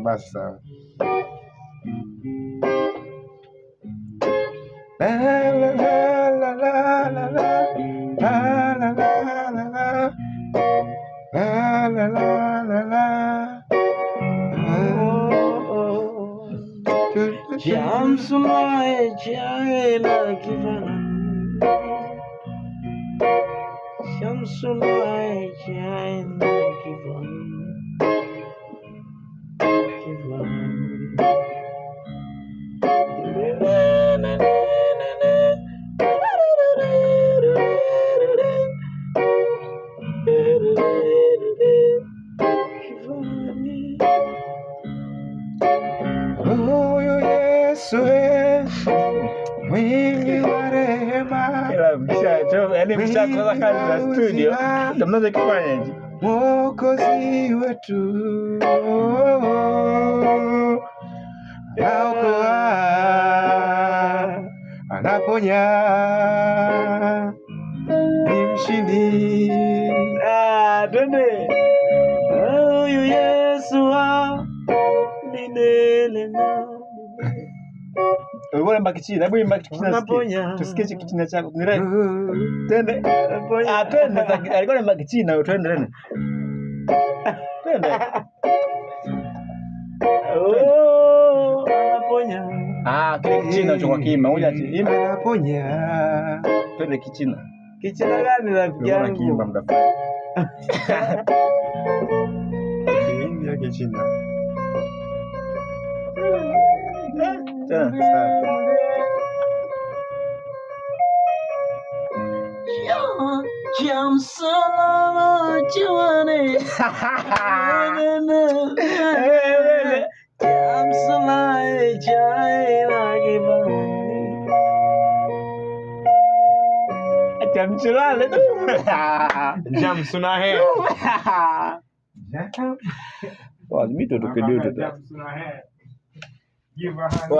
Basi sawa. La la la la la la la la la la la la. Jamsulai jaina kivana, Jamsulai jaina kivana. Huyu Yesu mwingi wa rehema, yaani mshaanza kazi za studio, ndio mnachokifanya hivi. Mwokozi wetu anaokoa, anaponya, ni mshindi. Twende. Huyu Yesu wa milele na Wewe mbaki chini, hebu mbaki chini tusikie kichina chako. Twende. Twende alikuwa mbaki chini na twende tena. Twende. Anaponya. Kile kichina cha kwa kima, ngoja ati Anaponya. Twende kichina. Kichina gani rafiki yangu? Kiimba muda fulani. Kiimba kichina. Jamsulai jawane, Jamsulai jaina kivana. Jamsulai tu. Jamsulai. Wah, mito tu kedua tu. Jamsulai. Give a hand.